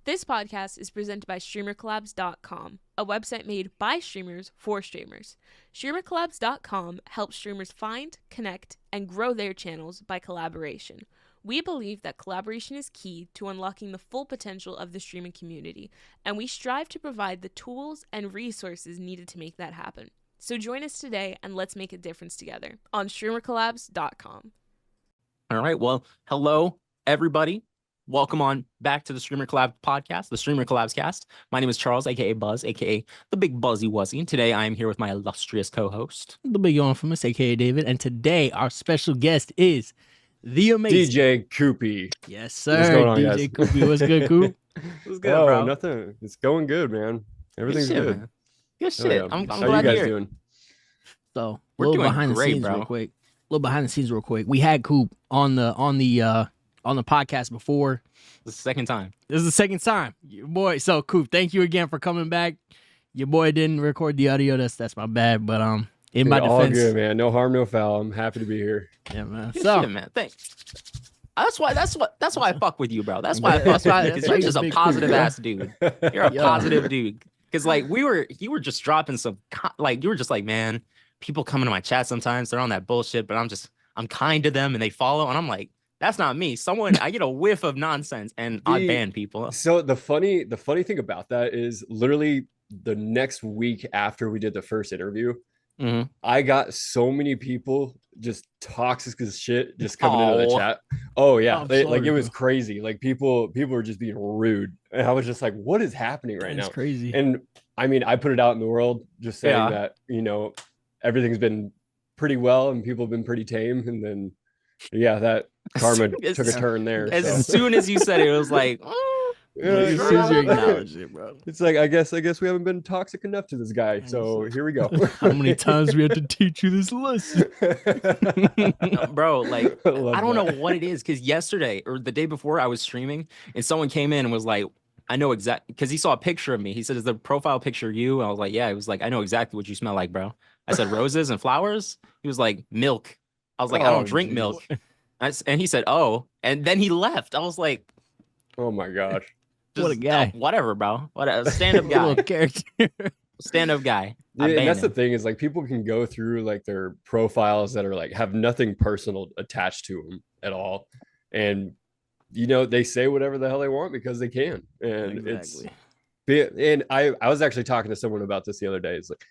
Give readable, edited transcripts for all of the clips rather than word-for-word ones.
This podcast is presented by StreamerCollabs.com, a website made by streamers for streamers. StreamerCollabs.com helps streamers find, connect, and grow their channels by collaboration. We believe that collaboration is key to unlocking the full potential of the streaming community, and we strive to provide the tools and resources needed to make that happen. So join us today and let's make a difference together on StreamerCollabs.com. All right, well, hello, everybody. Welcome on back to the Streamer Collab podcast, the Streamer Collabs cast. My name is Charles, aka Buzz, aka the Big Buzzy Wuzzy. And today I am here with my illustrious co-host, the Big Infamous, aka David. And today our special guest is the amazing DJKoopy. Yes, sir. What's going on, DJKoopy. What's good, Coop? What's good, bro? Nothing. It's going good, man. Everything's good. Man. Good shit. Yeah. I'm How glad you guys to hear. doing? So We're a little doing behind great, the scenes bro. real quick. A little behind the scenes real quick. We had Coop on the podcast before. The second time. This is the second time. Your boy. So Coop, thank you again for coming back. Your boy didn't record the audio. That's my bad. But in my All defense, good, man. No harm, no foul. I'm happy to be here. yeah, man. Good So shit, man. Thanks. That's why I fuck with you, bro. That's why I fuck with you, because you're just a Big positive Coop, ass dude. You're a Yo. positive dude. Because like you were just dropping some you were just like, man, people come into my chat sometimes, they're on that bullshit, but I'm kind to them and they follow, and I'm like, that's not me. I get a whiff of nonsense and I ban people. So the funny thing about that is literally the next week after we did the first interview, Mhm. I got so many people just toxic as shit just coming into the Oh. chat. Oh yeah, I'm like sorry, it was bro. crazy. Like people were just being rude, and I was just like, what is happening right That's now? crazy. And I mean, I put it out in the world just saying Yeah. that, everything's been pretty well and people have been pretty tame. And then, yeah, that karma As- took a turn there. As so. soon as you said it, it was like, Yeah, As sure. soon as you acknowledge it, bro. It's like, I guess we haven't been toxic enough to this guy. So here we go. How many times we have to teach you this lesson? bro, like, love I don't know that. what it is, because yesterday or the day before I was streaming and someone came in and was like, I know exactly, because he saw a picture of me. He said, is the profile picture you? I was like, yeah. He was like, I know exactly what you smell like, bro. I said, roses and flowers? He was like, milk. I was like, I Oh, don't drink geez. milk. And he said, oh. And then he left. I was like, Oh my gosh. What a just, guy. whatever, bro. Whatever. Stand-up Little guy. character. Stand-up guy. I Yeah, and ban that's the him. thing is like people can go through like their profiles that are like have nothing personal attached to them at all. And they say whatever the hell they want because they can. And and I was actually talking to someone about this the other day. It's like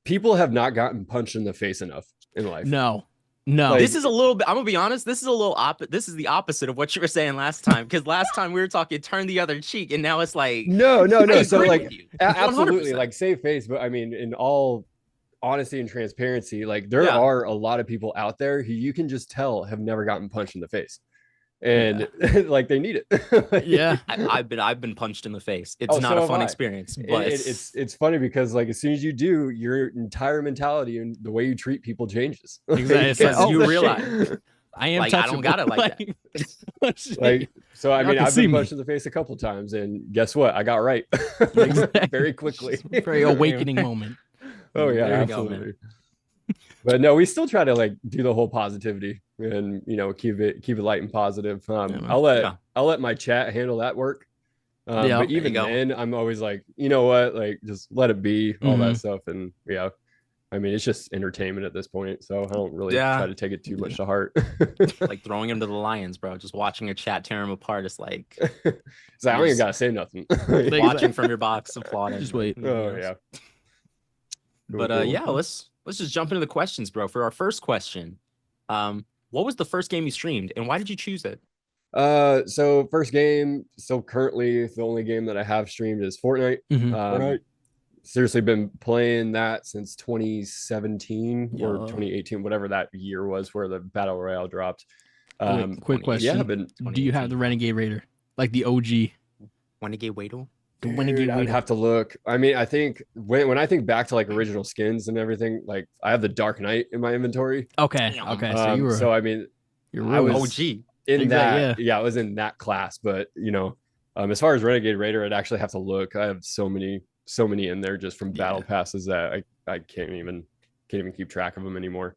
people have not gotten punched in the face enough in life. No. Like- This is a little bit, I'm gonna be honest, this is the opposite of what you were saying last time, because last time we were talking turn the other cheek, and now it's like, No. I So agree like with you. absolutely 100%. like save face, but I mean in all honesty and transparency, like there Yeah. are a lot of people out there who you can just tell have never gotten punched in the face. And like they need it. Yeah. I've been punched in the face. It's Oh, not so a have fun I. experience, but It's funny because like as soon as you do, your entire mentality and the way you treat people changes. Exactly. It's because like, you oh, realize, I am like, I don't touchable. got it like that. like so I Y'all mean can I've see been me. punched in the face a couple times and guess what? I got right Exactly. very quickly. Very awakening moment. Oh yeah, There you go, man. absolutely. But no, we still try to like do the whole positivity and keep it light and positive. man. I'll let my chat handle that work. Yeah. But you even go. then, I'm always like, you know what, like just let it be, all that Mhm. stuff. And yeah, I mean it's just entertainment at this point, so I don't really Yeah. try to take it too much to heart. like throwing him to the lions, bro. Just watching a chat tear him apart. It's like So I don't even gotta say nothing. Like- watching from your box, applauding. Just wait. Oh yeah. But Cool. yeah, let's just jump into the questions, bro. For our first question, what was the first game you streamed, and why did you choose it? So first game, so currently the only game that I have streamed is Fortnite. Mhm. Seriously been playing that since 2017 or Yeah. 2018, whatever that year was where the battle royale dropped. Quick question. Yeah, I've been Do you have the Renegade Raider? Like the OG? Renegade Weidel? The Dude, Renegade I'd Raider. have to look. I mean, I think when I think back to like original skins and everything, like I have the Dark Knight in my inventory. Okay. Damn. Okay. So you were. So I mean, you're I really was- OG. in Exactly, that, yeah, I was in that class. But as far as Renegade Raider, I'd actually have to look. I have so many in there just from battle Yeah. passes that I can't even keep track of them anymore.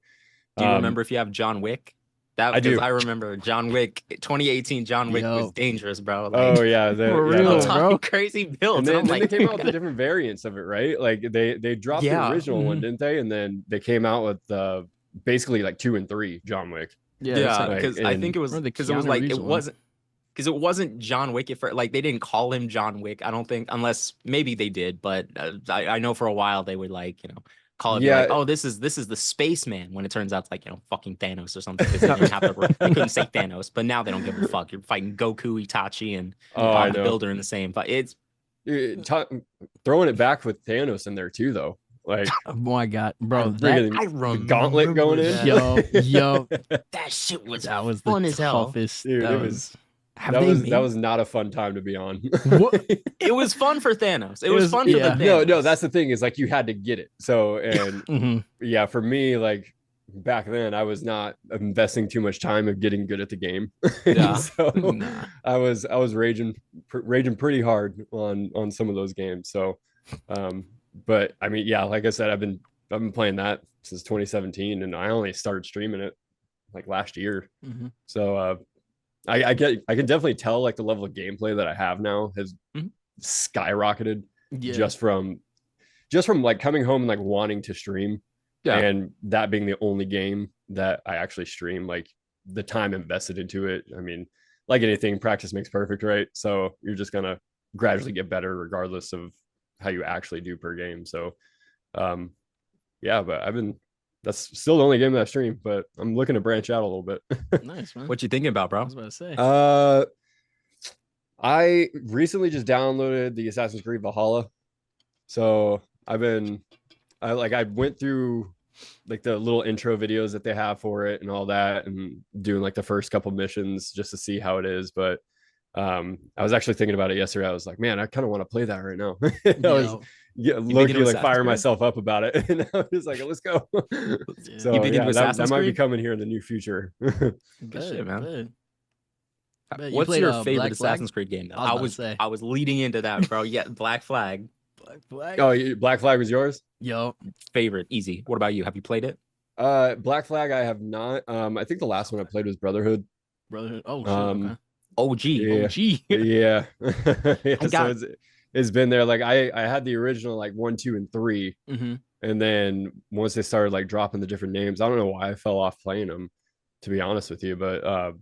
Do you remember if you have John Wick? That I because do. I remember John Wick 2018. John Wick Yo. was dangerous, bro. Like, Oh yeah, For yeah, real, I'm the- bro. talking crazy builds, and and then, I'm then like, they came out with the different variants of it, right? Like they dropped the Yeah. original one, Mhm. didn't they? And then they came out with basically like 2 and 3 John Wick. Yeah, yeah, like, because I think it was or the because it was Keanu like Reeves it one. wasn't because it wasn't John Wick at first. Like they didn't call him John Wick. I don't think unless maybe they did, but I know for a while they would like call it be like, Yeah. oh, this is the spaceman, when it turns out it's like fucking Thanos or something, because they didn't have to they couldn't say Thanos, but now they don't give a fuck. You're fighting Goku, Itachi, and Oh, I Bob the know. Builder in the same fight. It's Throwing it back with Thanos in there too, though. Like Oh my god, bro, that friggin' I the gauntlet going in. remember yo, that shit was that was the fun as hell. toughest. Dude, that it was. Have that they was made? that was not a fun time to be on. What? It was fun for Thanos. It It was was- fun yeah. for the No, Thanos. no, that's the thing, is like you had to get it. So and Mhm. yeah, for me, like back then I was not investing too much time of getting good at the game. Yeah. So Nah. I was raging pretty hard on some of those games. So but I mean, yeah, like I said, I've been playing that since 2017, and I only started streaming it like last year. Mhm. So I can definitely tell like the level of gameplay that I have now has Mhm. skyrocketed Yeah. just from like coming home and like wanting to stream. Yeah. And that being the only game that I actually stream, like the time invested into it. I mean, like anything, practice makes perfect, right? So you're just gonna gradually get better regardless of how you actually do per game. So yeah, but that's still the only game that I stream, but I'm looking to branch out a little bit. Nice, man. What you thinking about, I bro? was about to say. I recently just downloaded the Assassin's Creed Valhalla. So I went through like the little intro videos that they have for it and all that, and doing like the first couple missions just to see how it is. But I was actually thinking about it yesterday. I was like, man, I kind of want to play that right now. I was low-key into like Assassin's firing Creed? myself up about it. And I was just like, let's go. So You big yeah, into that Assassin's might be Creed? coming here in the near future. Good shit, man. Bet. Bet. You What's played, your Black favorite Flag? Assassin's Creed game? Though? I was about to say. I was leading into that, bro. Yeah, Black Flag, Black Flag. Oh, Black Flag was yours? Yo. favorite, easy. What about you? Have you played it? Black Flag I have not. I think the last one I played was Brotherhood. Brotherhood. Oh, shit. Um, OG. Yeah. OG. Yeah. Yeah, got- so it's been there. Like I had the original like 1, 2, and 3. Mhm. And then once they started like dropping the different names, I don't know why I fell off playing them, to be honest with you. But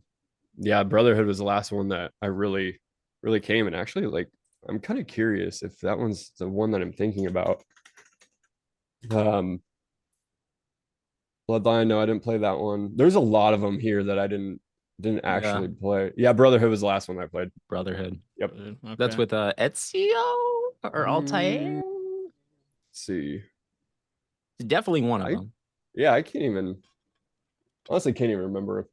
yeah, Brotherhood was the last one that I really came. And actually, like, I'm kind of curious if that one's the one that I'm thinking about. Bloodline, no, I didn't play that one. There's a lot of them here that I didn't actually play. Yeah, Brotherhood was the last one I played. Brotherhood. Yep. Okay. That's with Ezio or Altair. Let's see. Definitely one of I- them. Yeah, I can't even remember.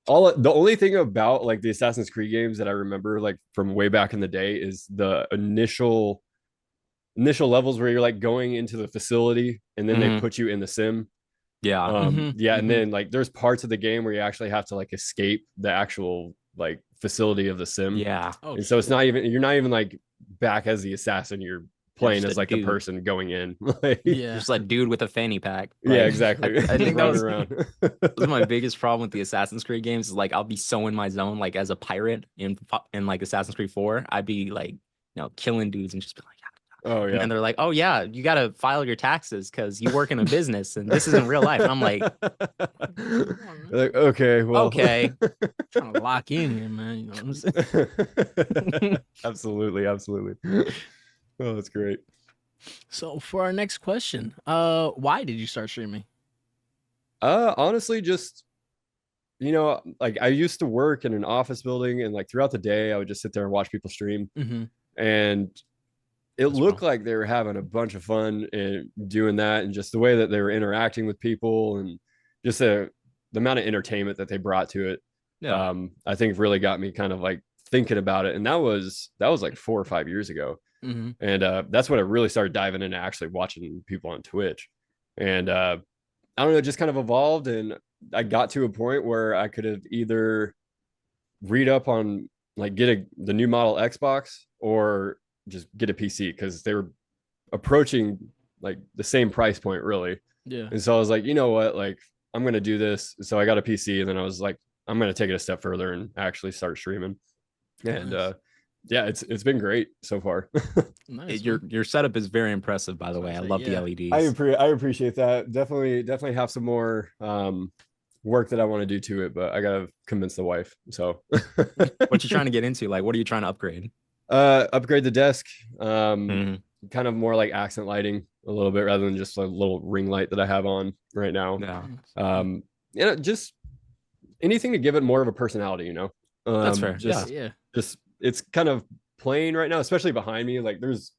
The only thing about like the Assassin's Creed games that I remember like from way back in the day is the initial levels where you're like going into the facility and then they Mhm. put you in the sim. Yeah. Yeah, and mhm. then like there's parts of the game where you actually have to like escape the actual like facility of the sim. Yeah. Oh, And so it's not even, you're not even like back as the assassin, you're playing just as a like the dude. person going in. Like, Yeah. Just like dude with a fanny pack. yeah, Like, exactly. I think that Running was around. my biggest problem with the Assassin's Creed games is like I'll be so in my zone, like as a pirate in like Assassin's Creed 4, I'd be like, killing dudes and just be like, Oh yeah. and they're like, oh yeah, you gotta file your taxes because you work in a business and this isn't real life. And I'm like, Like, okay, well, okay. Trying to lock in here, man. You know what I'm saying? absolutely. Oh, that's great. So for our next question, why did you start streaming? Honestly, just like I used to work in an office building, and like throughout the day, I would just sit there and watch people stream, Mm-hmm. and it That's looked like they were having a bunch of fun and doing that, and just the way that they were interacting with people, and just the amount of entertainment that they brought to it. Yeah. I think really got me kind of like thinking about it, and that was like 4 or 5 years ago. Mm-hmm. And that's when I really started diving into actually watching people on Twitch. And I don't know, it just kind of evolved, and I got to a point where I could have either read up on like get the new model Xbox or just get a PC, because they were approaching like the same price point really. Yeah. And so I was like, you know what, like I'm gonna do this. So I got a PC, and then I was like, I'm gonna take it a step further and actually start streaming. And Nice. yeah, it's been great so far. Nice, Your setup is very impressive, by the way. I love the LEDs. I appreciate that. Definitely have some more work that I want to do to it, but I gotta convince the wife. So What you trying to get into? Like, what are you trying to upgrade? upgrade the desk. Mhm. Kind of more like accent lighting a little bit rather than just a little ring light that I have on right now. Yeah, Yeah, just anything to give it more of a personality, you know. that's fair. Just yeah. just it's kind of plain right now, especially behind me. Like there's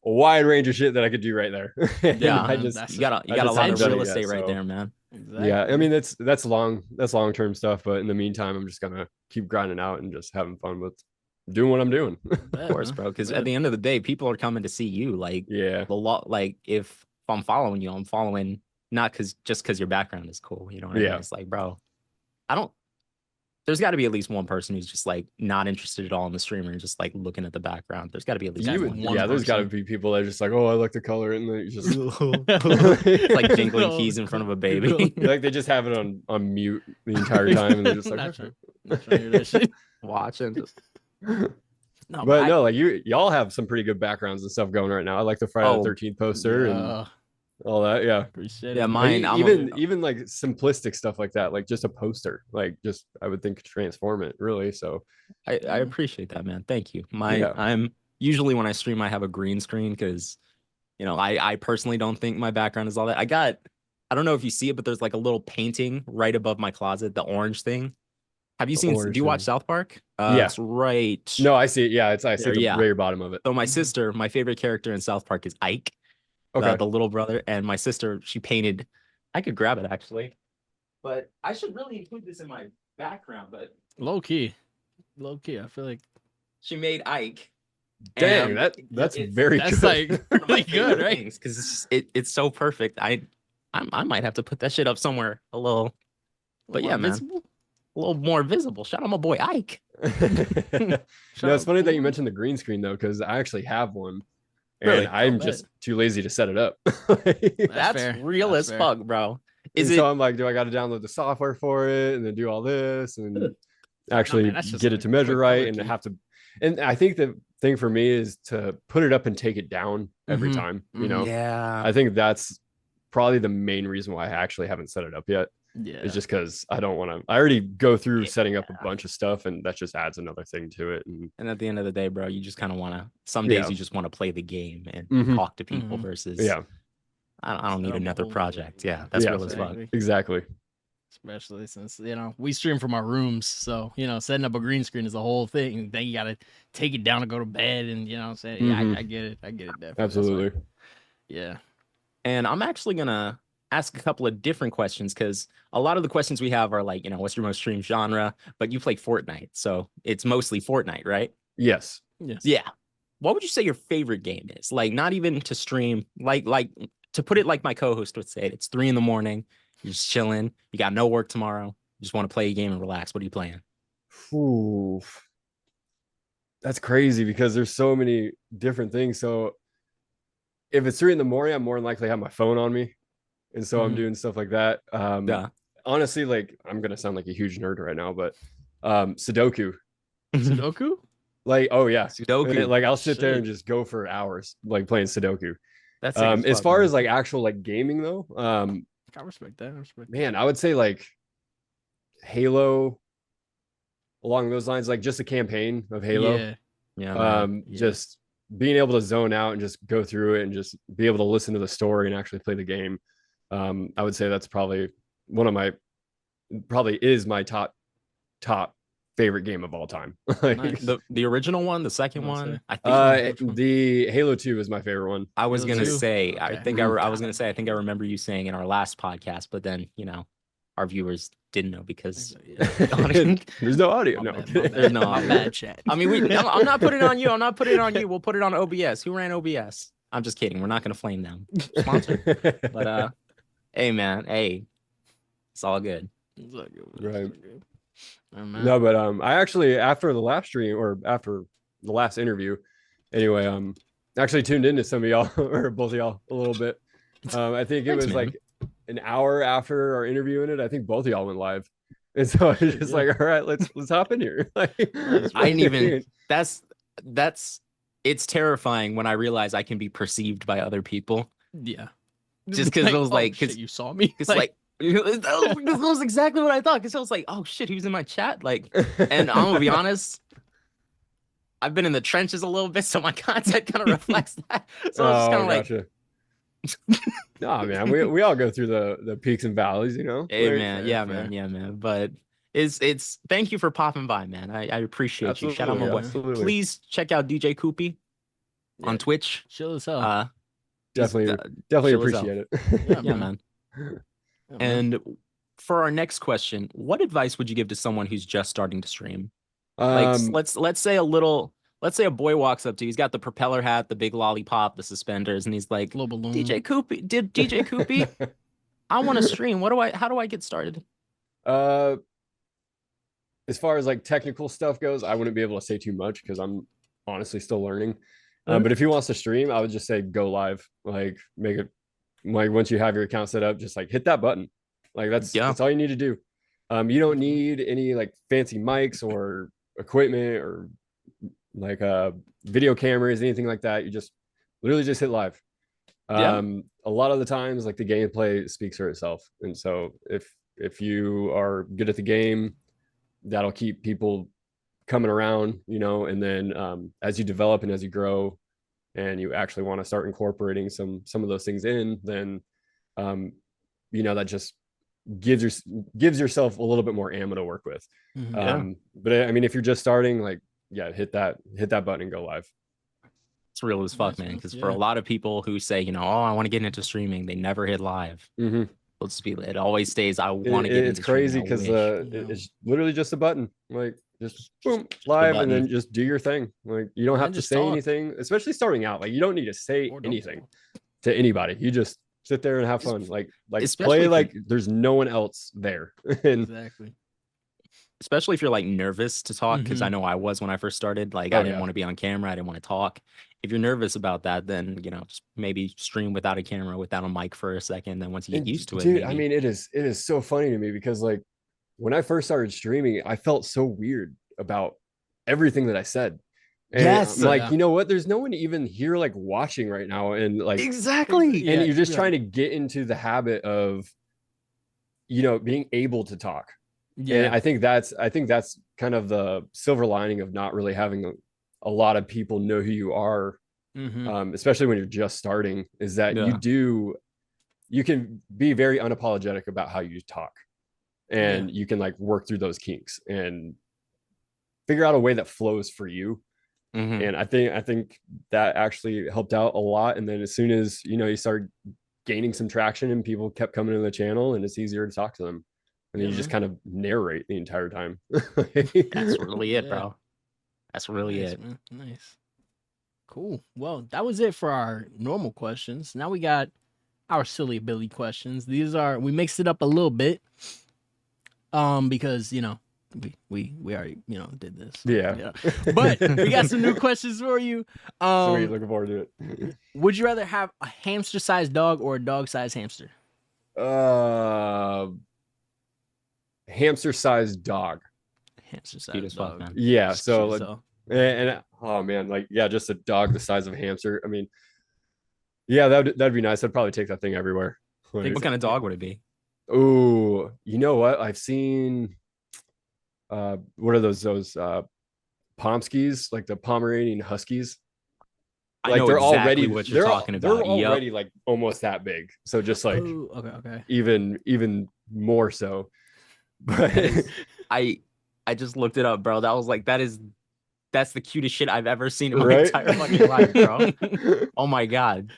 a wide range of shit that I could do right there. And Yeah, I just that's you got I a just lot haven't of done it real yet, estate right so- there, man. Exactly. Yeah, I mean that's long term stuff, but in the meantime, I'm just gonna keep grinding out and just having fun with doing what I'm doing. Of course, bro. Because at the end of the day, people are coming to see you. Like Yeah, the lot. Like if I'm following you, I'm following not because your background is cool. You know what I mean? Yeah. It's like, bro, I don't. There's got to be at least one person who's just like not interested at all in the streamer and just like looking at the background. There's got to be at least You one. would- yeah. There's got to person. be people that are just like, oh, I like the color, and then you just It's like jingling keys in front of a baby. like they just have it on mute the entire time, and they're just like, Not trying to hear that shit. Watching. Just... No, but no, like y'all have some pretty good backgrounds and stuff going right now. I like the Friday Oh, the 13th poster and Yeah, all that. Yeah. appreciate Yeah, it. mine. Like, I'm even like simplistic stuff like that, like just a poster, like just I would think transform it really. So I Yeah. appreciate that, man. Thank you. Yeah. I'm usually when I stream, I have a green screen because, you know, I personally don't think my background is all that. I don't know if you see it, but there's like a little painting right above my closet, the orange thing. Have you The seen? orange Do you watch thing. South Park? Yeah. It's right. no, I see it. Yeah, I see There, the yeah. very bottom of it. So my sister, my favorite character in South Park is Ike, Okay. the little brother, and my sister, she painted. I could grab it actually, but I should really include this in my background. But Low key. I feel like she made Ike. Dang, that's very that's good. like really good, right? Because it's so perfect. I might have to put that shit up somewhere a little. But yeah, man, a little more visible. Shout out my boy Ike. No, it's funny that you mentioned the green screen though, because I actually have one, and Really? I'm bet. just too lazy to set it up. That's fair. real That's as fair. fuck, bro. Is And it? so I'm like, do I got to download the software for it and then do all this and actually that's just get a it to measure quick right color and key. have to? And I think the thing for me is to put it up and take it down every Mhm. time. You Mhm. know, Yeah. I think that's probably the main reason why I actually haven't set it up yet. Yeah. It's just because I don't want to. I already go through setting up a Yeah. bunch of stuff, and that just adds another thing to it. And And at the end of the day, bro, you just kind of want to. Some days Yeah. you just want to play the game and Mhm. talk to people Mhm. versus. yeah, I don't need Set up a another whole- project. Yeah, that's Yeah. real as fuck. exactly. Especially since we stream from our rooms, so setting up a green screen is a whole thing. Then you gotta take it down and go to bed, and what I'm saying, yeah, Mhm. I get it, definitely. That's why- Absolutely. yeah. And I'm actually gonna ask a couple of different questions because a lot of the questions we have are like, what's your most streamed genre? But you play Fortnite, so it's mostly Fortnite, right? Yes. Yes. Yeah. What would you say your favorite game is? Like, not even to stream, like to put it like my co-host would say, it's 3 a.m. You're just chilling. You got no work tomorrow. You just want to play a game and relax. What are you playing? Ooh, that's crazy because there's so many different things. So if it's 3 a.m, I'm more than likely to have my phone on me, and so I'm Mhm. doing stuff like that. Yeah. Honestly, like I'm gonna sound like a huge nerd right now, but Sudoku. Sudoku. Like, oh yeah, Sudoku. Like I'll sit there Shit. and just go for hours, like playing Sudoku. That's As far as like actual like gaming though, I respect that. man, I would say like Halo, along those lines, like just a campaign of Halo. Yeah. yeah, man. Yeah. Just being able to zone out and just go through it and just be able to listen to the story and actually play the game. I would say that's probably is my top favorite game of all time. Like, Nice. The original one, the second I'll one, say. I think Which one? the Halo 2 is my favorite one. I was Halo gonna 2? say, I Okay. think I was gonna say, I think I remember you saying in our last podcast, but then our viewers didn't know because There's no audio. My No, bad, kidding. There's no my audio. bad, chat. I mean, I'm not putting it on you. I'm not putting it on you. We'll put it on OBS. Who ran OBS? I'm just kidding. We're not gonna flame them. Sponsor. But hey man, hey, it's all good. It's all good. Right. It's all good. Oh, man. No, but I actually after the live stream or after the last interview, anyway, actually tuned into some of y'all or both of y'all a little bit. I think it Thanks, was man. like an hour after our interview ended, I think both of y'all went live. And so I was just like, all right, let's hop in here. Like, I didn't even. That's it's terrifying when I realize I can be perceived by other people. Yeah. Just because it was like, shit, you saw me. It's like that was exactly what I thought. Because I was like, oh shit, he was in my chat. Like, and I'm gonna be honest, I've been in the trenches a little bit, so my content kind of reflects that. So I was just kind of like, gotcha. No, man, we all go through the peaks and valleys, you know. hey Like, man, yeah, man, yeah, man. But it's thank you for popping by, man. I appreciate you. Shout out my boy. Absolutely. Please check out DJKoopy on Twitch. Chill as hell. Definitely chill as hell. appreciate it. Yeah, man. Yeah, man. And for our next question, what advice would you give to someone who's just starting to stream? Like, let's say a boy walks up to you. He's got the propeller hat, the big lollipop, the suspenders, and he's like, Little balloon. DJKoopy, I want to stream. How do I get started? As far as like technical stuff goes, I wouldn't be able to say too much because I'm honestly still learning. But if he wants to stream, I would just say go live. Like make it like once you have your account set up, just like hit that button. Like that's all you need to do. You don't need any like fancy mics or equipment or like video cameras, anything like that. You just literally just hit live. A lot of the times like the gameplay speaks for itself. And so if you are good at the game, that'll keep people coming around, you know, and then as you develop and as you grow and you actually want to start incorporating some of those things in, then you know, that just gives yourself a little bit more ammo to work with. But I mean, if you're just starting, like, yeah, hit that button and go live. It's real as fuck, man. Because for a lot of people who say, you know, oh, I want to get into streaming, they never hit live. It always stays, I want to get into streaming. It's crazy because it's literally just a button. Like, just boom, live, and then just do your thing. Like, you don't have to say anything, especially starting out. Like, you don't need to say anything to anybody. You just sit there and have fun. Like play like there's no one else there. Exactly. Especially if you're like nervous to talk, because I know I was when I first started. Like, I didn't want to be on camera. I didn't want to talk. If you're nervous about that, then, you know, just maybe stream without a camera, without a mic for a second. Then once you get used to it, dude, I mean, it is so funny to me because like when I first started streaming, I felt so weird about everything that I said. And I'm like, you know what? There's no one even here like watching right now, and like exactly. And you're just trying to get into the habit of, you know, being able to talk. Yeah, and I think that's kind of the silver lining of not really having a lot of people know who you are, especially when you're just starting, is that you can be very unapologetic about how you talk, and you can like work through those kinks and figure out a way that flows for you. And I think that actually helped out a lot. And then as soon as, you know, you start gaining some traction and people kept coming to the channel, and it's easier to talk to them. And then you just kind of narrate the entire time. That's really it, bro. That's really it. Man. Nice. Cool. Well, that was it for our normal questions. Now we got our silly Billy questions. We mixed it up a little bit. Because, you know, we already, you know, did this. Yeah. But we got some new questions for you. Sweet, looking forward to it. Would you rather have a hamster-sized dog or a dog-sized hamster? Hamster-sized dog. Hamster-sized dog. Man. Yeah. So and oh man, like, yeah, just a dog the size of a hamster. I mean, yeah, that'd be nice. I'd probably take that thing everywhere. Like, what kind of dog would it be? Oh, you know what? I've seen what are those Pomskis, like the Pomeranian Huskies. I like know they're exactly already what you're talking about. They're already like almost that big. So just like okay. Even more so. But I just looked it up, bro. That was like that's the cutest shit I've ever seen in my entire fucking life, bro. Oh my god.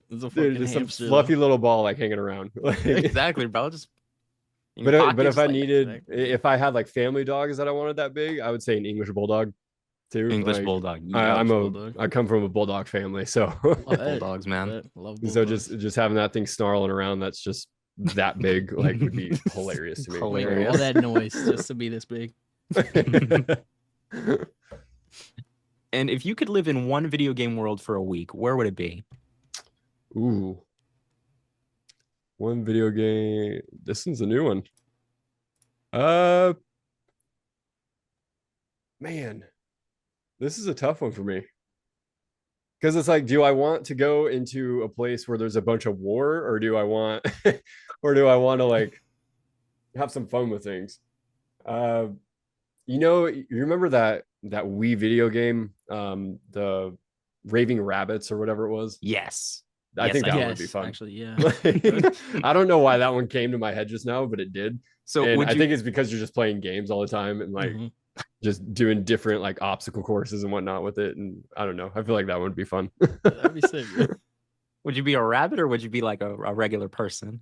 It's a fucking just hamster, some fluffy little ball like hanging around. Exactly, bro. Just but if I needed, if I had like family dogs that I wanted that big, I would say an English bulldog too. English like, bulldog. I come from a bulldog family, so bulldogs, man. Love bulldogs. So just having that thing snarling around that's just that big, like, would be hilarious to me. Hilarious. All that noise just to be this big. And if you could live in one video game world for a week, where would it be? Ooh. One video game. This one's a new one. Man, this is a tough one for me. Because it's like, do I want to go into a place where there's a bunch of war, or do I want to like have some fun with things? You remember that Wii video game, the Raving Rabbits or whatever it was? Yes. I think that Yes, would be fun. actually, yeah. I don't know why that one came to my head just now, but it did. So And would I you, think it's because you're just playing games all the time and like Mhm. just doing different like obstacle courses and whatnot with it. And I don't know. I feel like that would be fun. That'd be sick. Yeah. would you be a rabbit or would you be like a regular person?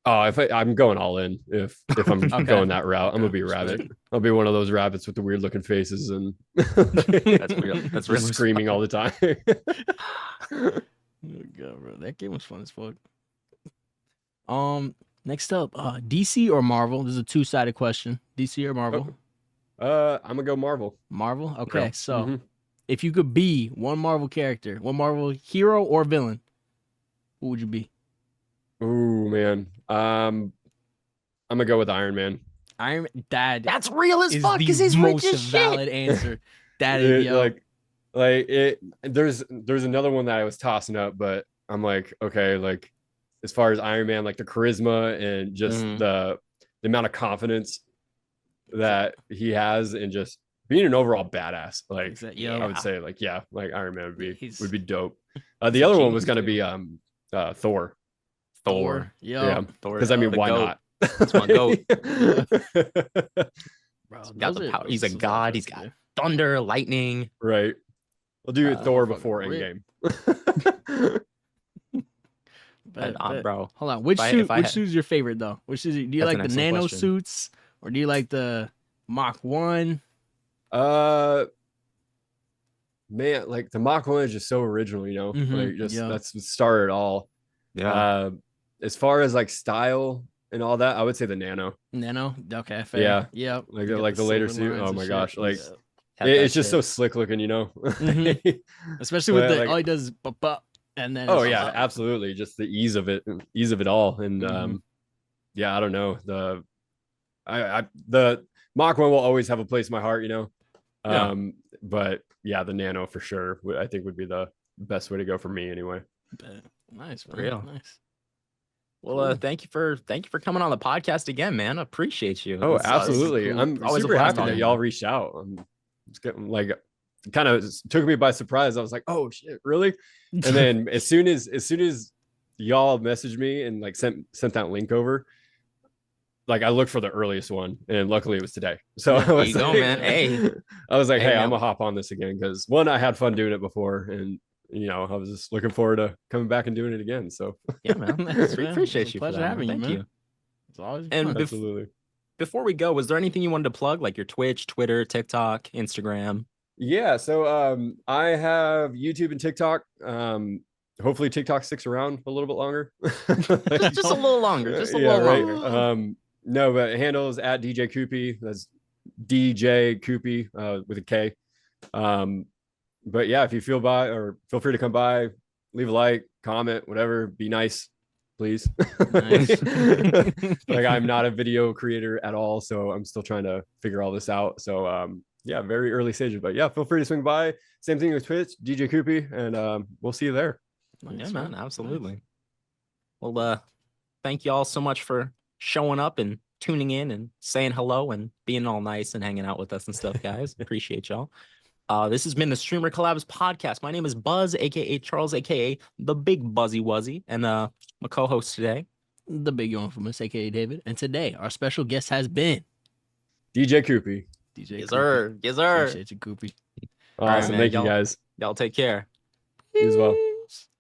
Oh, I'm going all in. If I'm Okay. going that route, I'm gonna be a Okay. rabbit. I'll be one of those rabbits with the weird looking faces and That's real. That's just really screaming all the time. Oh, God, bro. That game was fun as fuck. Next up, DC or Marvel? This is a two-sided question. DC or Marvel? I'm gonna go Marvel. Marvel? Okay, Yeah. so Mhm. if you could be one Marvel character, one Marvel hero or villain, who would you be? Ooh, man. I'm gonna go with Iron Man. Iron Dad That's real as is fuck the because he's rich most as shit. valid answer. That is, yo. Like it. There's another one that I was tossing up, but I'm like, okay, like as far as Iron Man, like the charisma and just Mhm. the amount of confidence that he has, and just being an overall badass. Like Exact- I yo. would say, like like Iron Man He's- would be dope. He's The a other one was genius, gonna be Thor. Thor. Yo. Yeah, Thor. because I mean, the why goat. not? That's my goat. Bro, Got the power. He's a those are god. He's solid got thunder, lightning. Right. We'll do Thor fucking before rip. Endgame. Bet, And, bet. bro. Hold on. Which if I- suit? if I Which had- suit is your favorite though? Which is? Do you That's like an the excellent nano question. suits or do you like the Mach 1? Man, like the Mach 1 is just so original, you know? Mhm, Like just yeah. that's what started it all. Yeah. As far as like style and all that, I would say the Nano. Nano? Okay, fair. Yeah. Yep. Like You got the later silver suit. lines Oh and my shit. gosh. Like Yeah. Had that it's just so shit. slick looking, you know? Mhm. Especially with But, the like- all he does is bup, and then Oh it's yeah, just- absolutely. Just the ease of it all. And Mhm. yeah, I don't know. The Mach 1 will always have a place in my heart, you know. Yeah. But yeah, the Nano for sure I think would be the best way to go for me anyway. Bet. Nice, man. Real. Nice. Well, Cool. thank you for coming on the podcast again, man. I appreciate you. Oh, This is absolutely. cool. I'm Always a super blast happy that talking, y'all man. reached out. I'm just getting like kind of took me by surprise. I was like, oh shit, really? And then as soon as y'all messaged me and like sent that link over, like I looked for the earliest one, and luckily it was today. So Yeah, I there was you go, like, man. Hey. I was like, Hey, hey, man. I'm gonna hop on this again because one, I had fun doing it before, and you know, I was just looking forward to coming back and doing it again. So Yeah, man. Nice, We man. appreciate It's a you for pleasure that. having you, Thank man. you. It's always And fun. bef- absolutely. Before we go, was there anything you wanted to plug, like your Twitch, Twitter, TikTok, Instagram? Yeah, so I have YouTube and TikTok. Hopefully TikTok sticks around a little bit longer. Just a little longer. Just a Yeah, little right. longer. No, but handles at DJKoopy. That's DJKoopy with a K. But yeah, if you feel free to come by, leave a like, comment, whatever. Be nice, please. Nice. Like I'm not a video creator at all, so I'm still trying to figure all this out. So yeah, very early stages, but yeah, feel free to swing by. Same thing with Twitch, DJ Koopy, and we'll see you there. Yeah, Nice, man. Nice. Absolutely. Well, thank you all so much for showing up and tuning in and saying hello and being all nice and hanging out with us and stuff, guys. Appreciate y'all. This has been the Streamer Collabs podcast. My name is Buzz, aka Charles, aka the Big Buzzy Wuzzy, and my co-host today. The big one from us, aka David. And today our special guest has been DJ Koopy. DJ. Yes, Koopy. sir. Yes, sir. Appreciate you, Koopy. right, Awesome. man. Thank you Y'all- guys. Y'all take care. You as well.